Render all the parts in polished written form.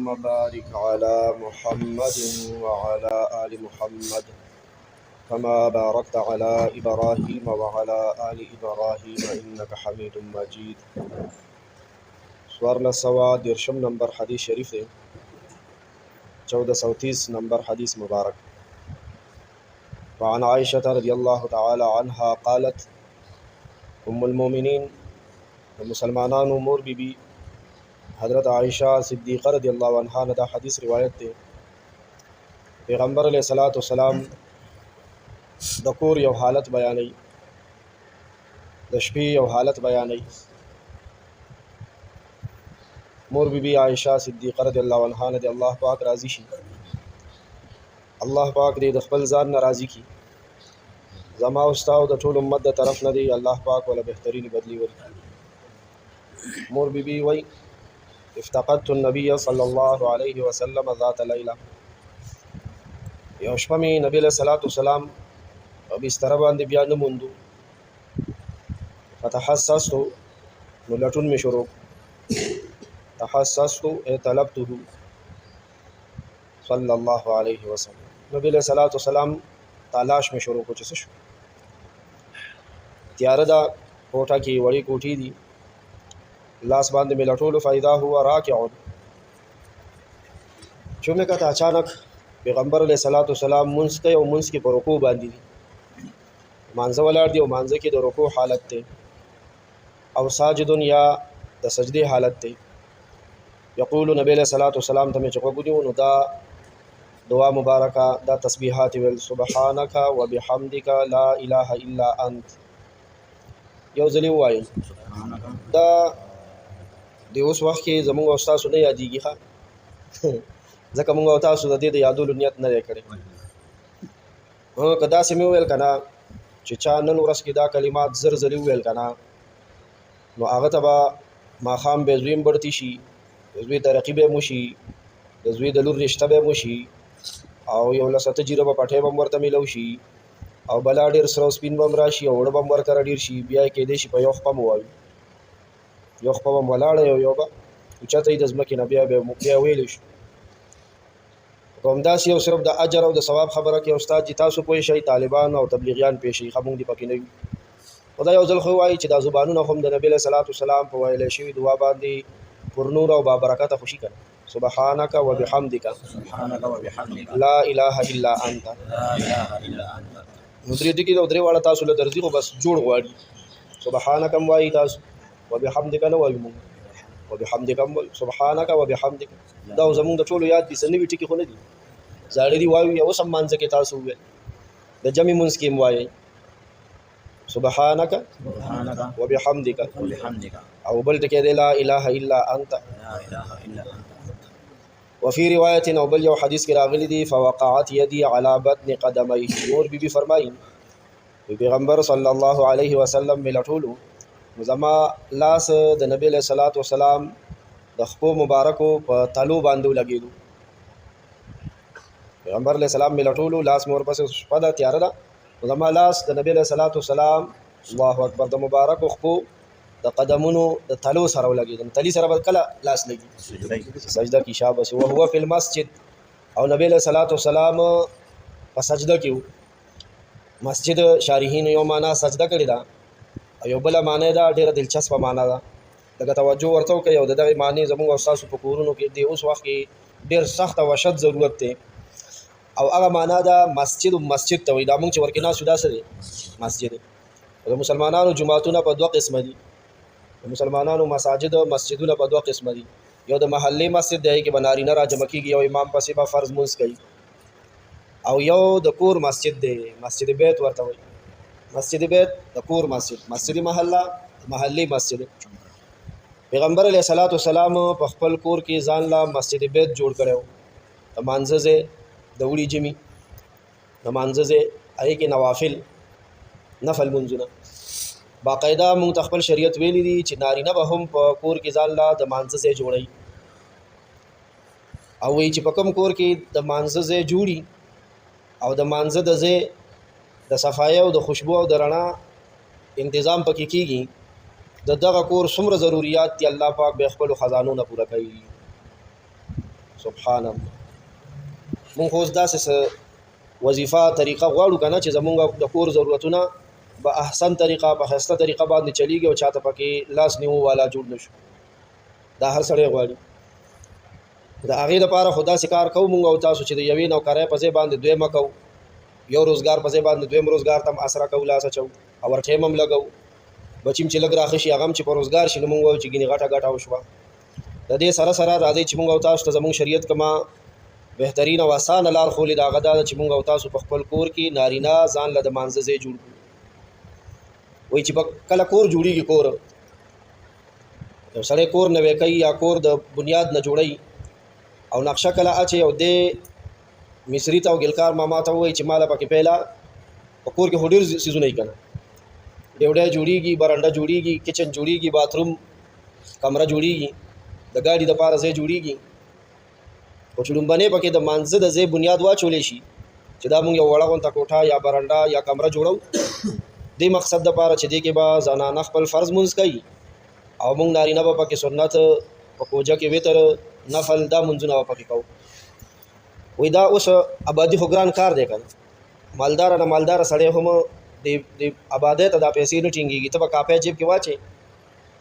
اللهم بارك على محمد وعلى آل محمد كما باركت على إبراهيم وعلى آل إبراهيم إنك حميد مجيد. سوارنا سوا درشم نمبر حدیث شریف ہے 1430 نمبر حدیث مبارک. وعن عائشة رضي الله تعالى عنها قالت ام المؤمنین مسلمانان مور بی بی حضرت عائشہ صدیقہ رضی اللہ عنہا نے دا حدیث روایت تے پیغمبر علیہ الصلوۃ والسلام د کور یو حالت بیانې د شپې یو حالت بیانې. مور بی بی عائشہ صدیقہ رضی اللہ عنہا نے اللہ پاک راضی شي، الله پاک دې د خپل ځان نه راضي کی. زما او استاد د ټول امت د طرف نه دی الله پاک ولا بهترین بدلی ورکړي. مور بی بی وای افتقدت النبي صلی الله علیه وسلم ذات لیلہ، یو شپه مې نبی علیہ الصلوۃ والسلام او بستر باندې بیا نه موندو. فتحسست نو لټون مې شروع، تحسست طلبته صلی الله علیه وسلم، نبی علیہ الصلوۃ والسلام تلاش مې شروع کو چې څه شو. تیار دا کوټه کې وړي کوټې دي، لاس باندې مې لټولو فاذا هو راکع، چې مې کته اچانک پیغمبر علیہ الصلوۃ والسلام منځ ته او منځ کې پر رکوع باندې دي، مانځه ولاړ دی او مانځه کې د رکوع حالت ته او ساجدون یا د سجدي حالت ته. یقول نبی علیہ الصلوۃ والسلام ته چې وګورئ نو دا دعا مبارکه دا تسبیحات ویل سبحانك وبحمدك لا اله الا انت یو ځلې وایي. دا د اوس وخت کې زموږ او تاسو نه یادېږي ښه ځکه موږ او تاسو د دې د یادولو نیت نه دی کړی. که داسې مې وویل که نه چې چا نن ورځ کې دا کلمات زر ځلې وویل که نه نو هغه ته به ماښام به زوی هم بړتي شي، د زوی ترقي به هم وشي، د زوی د لور رشته به هم وشي او یو لسته جیره به پټۍ به هم ورته میلو شي او بلا ډېر سره سپین به هم راشي او اوړه به هم ورکره ډېر شي. بیا یې کیدای شي په یو خپه م ووایو، یو خپه به م ولاړه یو به اوچته وي د ځمکې نه، بیا ویلی شو. که همداسې یو صرف د اجر او د ثواب خبره کې استاد چې تاسو پوه شئ طالبان او تبلیغیان پوه شئ، ښه موږ دې پکې نه وي. خو دا یو ځل خو وایي چې دا زبانونه هم د نبي علیه صلات وسلام په ویلی شوي دعا باندې پر نور او بابرکته خوشي کړه. سبحانك وبحمدك لا اله الا انت. نو درې ټکي او درې واړه تاسو له درځي خو بس جوړ غواړي. سبحانك هم وایي تاسو، وبحمدك نه وایو موږ، وبحمدك هم وایو، سبحانك وبحمدك. دا زموږ د ټولو یاد دي، څه نوي ټکي خو نه دي، زاړه دي وایو. یا اوس هم مانځه کې تاسو وویل، د جمع مونځ کې هم وایئ سبحانك وبحمدك او بل ټکی دی لا اله الا انت. وفي روایت او بل یو حدیث کې راغلی دی فوقعت یدی علی بطن قدمی. مور بی بی فرمایي پیغمبر صلی الله علیه وسلم مې لټولو زما لاس د نبی علیہ الصلوۃ والسلام د خپو مبارکو په تلو باندې لګېدو. پیغمبر علیہ السلام مې لټولو، لاس مور پسې شپه ده تیاره ده، زما لاس د نبی علیہ الصلوۃ والسلام الله اکبر د مبارکو خپو د قدمونو د تلو سره ولګېدم. تلی سره به کله لاس لګي سجده کې شابه او هو فی المسجد، او نبی علیہ الصلوۃ والسلام په سجده کې مسجد شارحین یو معنا سجده کړې ده او یو بله معنی ده ډېره دلچسپه معنا ده، لکه توجه ورته وکړئ. او د دغې معنی زموږ او ستاسو په کورونو کې د اوس وخت کې ډېر سخت او اشد ضرورت دی. او هغه معنا ده مسجد ته وایي. دا موږ چې ورکې ناستو دا څه دی؟ مسجد. د مسلمانانو جماعتونه په دوه قسمه دي، د مسلمانانو مسجدونه په دوه قسمه دي. یو د محلي مسجد دی کې به نارینه راجمع کېږي، یو امام پسې به فرض مونځ کوي، او یو د کور مسجد دی، مسجد بیت ورته وایي. مسجد بیت د کور مسجد، مسجد محله محلي مسجد. پیغمبر علیه الصلوۃ والسلام په خپل کور کې ځان لا مسجد بیت جوړ کړی و. د مانځه ځای د وړي جمي د مانځه ځای هغې کې نوافل نفل منځونه باقاعده مونږ ته خپل شریعت ویلی دي چې نارینه به هم په کور کې ځان لا د مانځه ځای جوړوي، او وایي چې په کوم کور کې د مانځه ځای جوړي او د مانځه د ځای د صفایه او د خوشبو او د رڼا انتظام پکې کېږي، د دغه کور څومره ضروریات دي الله پاک به خپلو خزانو نه پوره کوي. سبحان الله. مونږ خو داسې وظیفه طریقه غواړو که نه چې زمونږ د کور ضرورتونه په احسن طریقه په ښایسته طریقه باندې چلیږي او چاته پکې لاس نیو والا جوړ نشو. دا هر سړی غواړي. د هغې دپاره خو داسې کار کوو مونږ او تاسو چې د یوې نوکرۍ په ځای باندې دویمه کوو، یو روزګار په ځای باندې دویم روزګار ته هم اسره کوو، لاس اچوو او ور ټایم هم لګوو. بچیم چې لږ راښه شي هغه هم چې په روزګار شي نو مونږ وایو چې ګینې غټه ګټه وشوه. د دې سره سره راځئ چې مونږ او تاسو ته زمونږ شریعت کومه بهترین او اسانه لار ښولې د هغه دا ده چې مونږ او تاسو په خپل کور کې نارینه ځان له د مانځه ځای جوړ کړو. وایي چې کله کور جوړېږي، کور یو سړی کور نوی کوي یا کور د بنیاد نه جوړوي او نقشه کله اچي او دې مصري ته او ګلکار ماما ته وایي چې ماله پکې پیله په کور کې خو ډېر څیزونه یې که نه، ډیوډۍ جوړېږي، برنډه جوړېږي، کچن جوړېږي، باتروم کمره جوړېږي، د ګاډي دپاره ځای جوړېږي. خو چې لومبنۍ پکې د مانځه د ځای بنیاد واچولی شي چې دا مونږ یو وړه غونته کوټه یا برنډه یا کمره جوړو، دې مقصد دپاره چې دې کې به زنانه خپل فرض مونځ کوي او مونږ نارینه به پکې سنت په کوجه کې وتر نفل دا مونځونه به پکې کوو. وایي دا اوس آبادي خو ګران کار دی که نه، مالداره نه مالداره سړی هم د آبادۍ ته دا پیسې نه ټینګېږي. ته به کاپۍ جیب کې واچې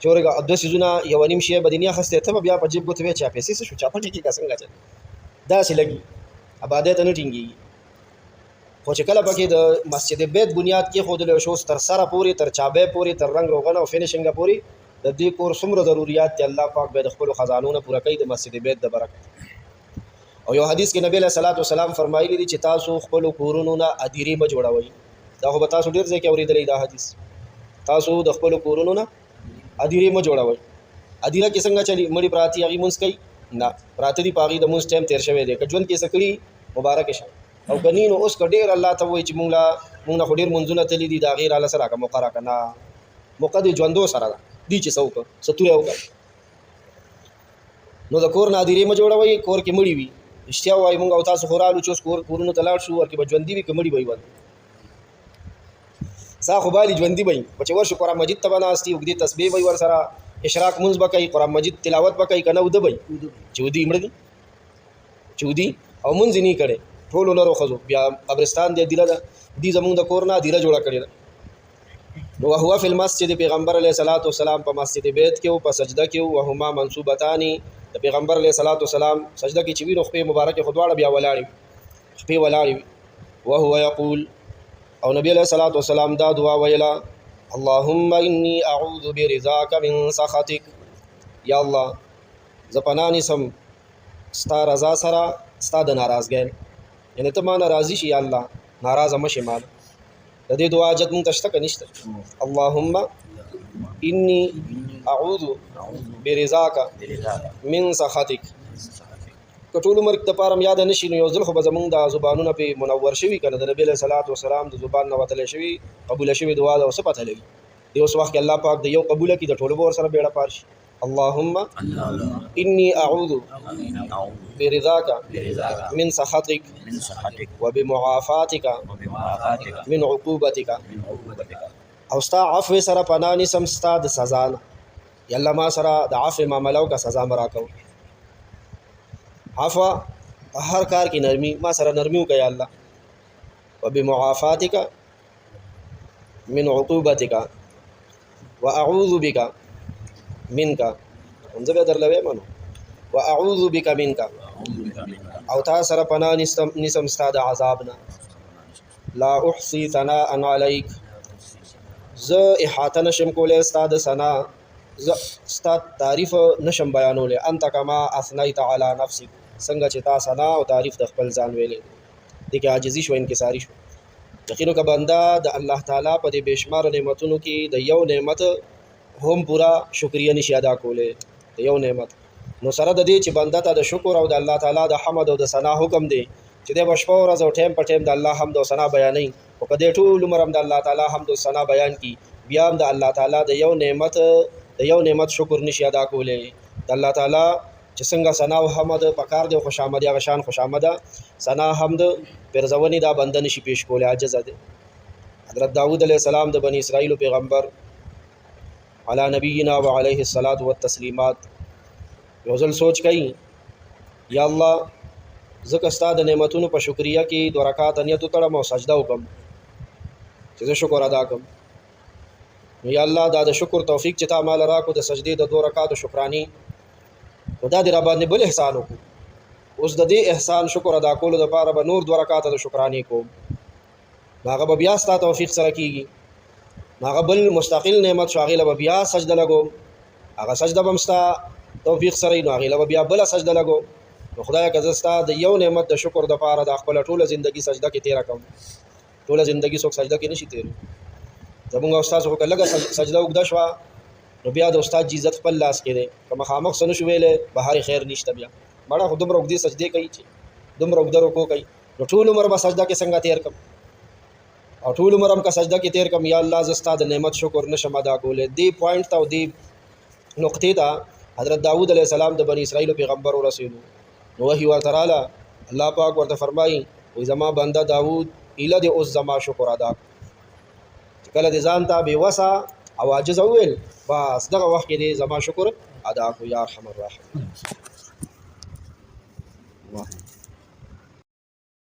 چې ورګه دوه څیزونه یو نیم شی به دې نه اخیستی، ته به بیا په جیب ګوتې وایې چې پیسې څه شو چا پټې کېږه څنګه چل داسې لګي، آبادۍ ته نه ټینګېږي. خو چې کله پکې د مسجد بیت بنیاد کېښودلی شو تر سره پورې، تر چابۍ پورې، تر رنګ روغن او فینشنګه پورې، د دې کور څومره ضروریات دي الله پاک به د خپلو خزانو نه پوره کوي د مسجد بیت د برکت. او یو حدیث کې نبی علیه صلات وسلام فرمایلی دي چې تاسو خپلو کورونو نه ادیرې مه جوړوئ. دا خو به تاسو ډېر ځای کې اورېدلی دا حدیث. تاسو د خپلو کورونو نه ادیرې مه جوړوئ. ادیره کې څنګه چلي؟ مړي پراته هغې مونځ کوي؟ نه، پراته دي په هغې د مونځ ټایم تېر شوی دی. که ژوند کې څه کړي مبارکې شه، او که نو اوس که ډېر الله ته وایي چې مونږ نه خو ډېر مونځونه تللي دي د هغې راله څه راکړه موقع راکړه. نه، موقع د ژوندو سره ده، دي چې څه وکړه څه توره وکړه. نو د کور نه ادیرې مه جوړوئ. کور کې مړي وي، رښتیا ووایي مونږ او تاسو خو رالو چې اوس کورونو ته لاړ شو، ورکې به ژوندي وي که مړي به وي سا خو بالي ژوندي به وي. په چې ورشو قرآن مجید ته به ناستي، اوږدې تسبیح به وي ورسره، اشراق مونځ به کوي، قرآن مجید تلاوت به کوي، که نه اوده به وي چې ودي مړه دي چې ودي او مونځ یې نه کړی. ټولو نرو ښځو بیا قبرستان دی دیره ده، دي زمونږ د کور نه دیره جوړه کړې ده. نو وهو فی المسجد، پیغمبر علیه صلات وسلام په مسجد بیت کې او په سجده کې وهما منصوبتانی، د پیغمبر علیه صلات وسلام سجده کې چې وي نو خپې مبارکې خو دواړه بیا ولاړې وي، خپې ولاړې وي. وهو یقول، او نبی علیه صلات وسلام دا دعا ویله، اللهم انی اعوذ برضاک من سخطک، یا الله زه پناه نیسم ستا رضا سره ستا د ناراضګۍ، یعنې ته ما ناراضي شي یا الله ناراضه مه شې ماله. د دې دعا حاجت مونږ ته شته که نشته؟ اللهم انی اعوذ برضاک من سخطک. که ټول عمر دپاره م یاده نه شي نو یو ځل خو به زمونږ د زبانونه پرې منور شوي که نه، د نبي علیه صلات وسلام د زبان نه وتلی شوي قبوله شوې دعا ده. او څه پته لګي د اوس وخت کې الله پاک د یو قبوله کړي د ټولو به ورسره بیړه پار شي. اللهم انی اعوذ برضاک من سخطک وبمعافاتک من عقوبتک. او ستا عفو سره پناه نیسم ستا د سزا نه، یا الله ما سره د عفو معامله وکړه، سزا مه راکوه. عفو په هر کار کې نرمي، ما سره نرمي وکړه یا الله. وبمعافاتک من عقوبتک واعوذ بک منک، همزه به درله وایم نو واعوذ بک منک، او تا سره پناه نیسم ستا د عذاب نه. لا احصي ثناء علیک، زه احاطه نشم کولی ستا د ثنا، زه ستا تعریف نشم بیانولی. انت کما اثنیت علی نفسک، څنګه چې تا ثنا او تعریف د خپل ځان ویلی. دې کې عاجزي شو، انکساري شو. یقینو که بنده د الله تعالی په دې بېشماره نعمتونو کې د یو نعمت هم پوره شکریه نشي ادا کولی، د یو نعمت، نو سره د دې چې بنده ته د شکر او د الله تعالی د حمد او د ثنا حکم دی چې دی به شپه ورځ او ټایم په ټایم د الله حمد او ثنا بیانوي. خو که دی ټول عمر هم د الله تعالی حمد او ثنا بیان کړي بیا هم د الله تعالی د یو نعمت شکر نشي ادا کولی. د الله تعالی چې څنګه ثنا او حمد پکار دی او خوشامدي هغه شان خوشامده ثنا حمد پرزونې دا بنده نشي پیش کولی، عاجزه دی. حضرت داود علیه السلام د بني اسرائیلو پیغمبر علی نبینا و علیه الصلاة والتسلیمات یو ځل سوچ کوي یا الله ځکه ستا د نعمتونو په شکریه کې 2 رکعات نیت وتړم او سجده وکم چې زه شکر ادا کړم. نو یا الله دا د شکر توفیق چې تا مال راکو د سجدې د 2 رکعاتو شکرانی خدا دې را باندې بل احسان وکړو. اوس د دې احسان شکر ادا کولو لپاره به نور 2 رکعات د شکرانی کوم. هغه به بیا ستا توفیق سره کیږي. هغه بل مستقل نعمت شاغله به بیا سجده لګوم. هغه سجده به مستا توفیق سره نو هغه به بیا بل سجده لګوم. نو خدای که زستا د یو نعمت د شکر د لپاره د خپل ټوله ژوندۍ سجده کې تیر کوم. ټوله ژوندۍ څوک سجده کې نشي تیر. زمونږ استاد خو کله سجده وکړه شو نو بیا د استاد جی عزت خپل لاس کې دی. کوم خامخ سن شو ویلې بهاري خیر نشته بیا. مړه خو دومره وګدي سجده کوي چې دومره وګدرو کو کوي. نو ټول عمر به سجده کې څنګه تیر کوم او ټول عمر هم کا سجده کې تیر کوم. یا الله زستا د نعمت شکر نشم ادا کولې. دی پوینټ ته او دی نقطې ته حضرت داوود علیه السلام د بنی اسرائیل پیغمبر او رسول نو وحی ورته رااله. الله پاک ورته فرمایي وې زما بنده داوود اله دې اوس زما شکر ادا کله دې ځان ته بې وسه او عاجز وویل بس دغه وخت کې دې زما شکر ادا کو یا ارحم الراحمین.